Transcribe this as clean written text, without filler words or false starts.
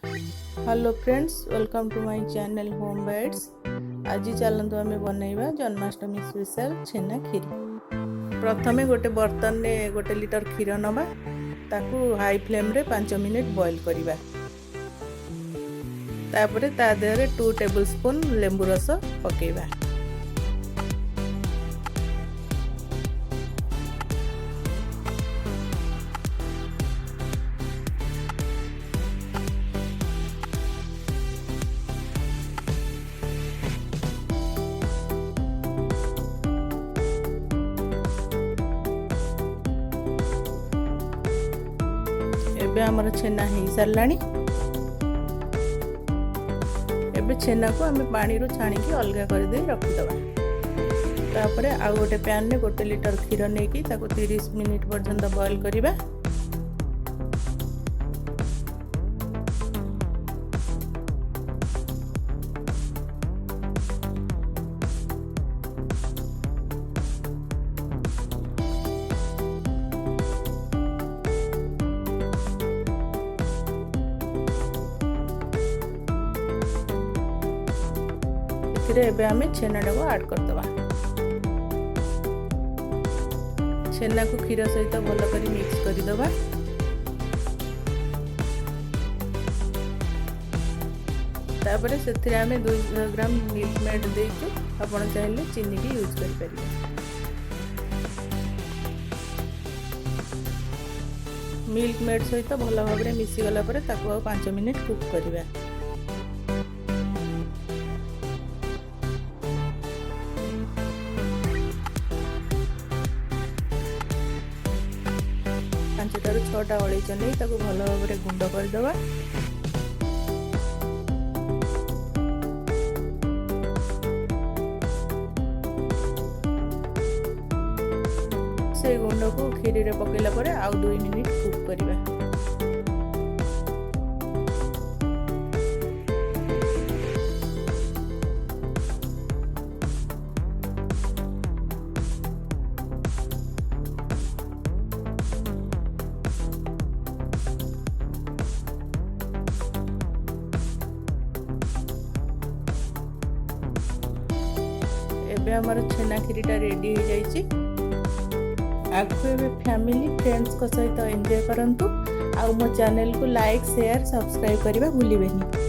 Hello friends, welcome to my channel Home Bites. आज चलतु आम बनइबा जन्माष्टमी स्पेशल छेना खीरी। प्रथमे गोटे बर्तन में 1 लिटर क्षीर नवा, ताकू हाई फ्लेम रे 5 मिनिट बॉईल करवा। तापरे ता देहरे 2 टेबल स्पून लेंबू रस पकेबा। एबे हमर छेना हो साराणी। एबे छेना को आम पानी रू छाणी अलगा कर दे रखिदबा। तापरे आउ गोटे पैन में 1 लिटर क्षीर नहीं ताको 30 मिनिट पर्यंत बॉईल करिबा। एबे आमे छेनाटा को ऐड करदबा। छेना को क्षीर सहित भल कर मिक्स करदबा। तापरे सेथिरे आमे 200 ग्राम मिल्क मेड देइछु। आपण चाहिले चीनी भी यूज करि परिबे। मिल्क मेड सहित भल भाबरे मिसी गला परे ताको 5 मिनिट कुक करिबा। पांचटारू 6टा अलैच नहीं ताको भल भाव गुंड करदबा। से गुंड को खीरी रे पकेला परे आउ 2 मिनिट कुक करिबा। एबे हमार छेना खीरीटा रेडी हो जाइए। आपको फैमिली फ्रेंड्स सहित एंजॉय करंतु। आउ मो चैनल को लाइक शेयर सब्सक्राइब करने भूलिबेनी।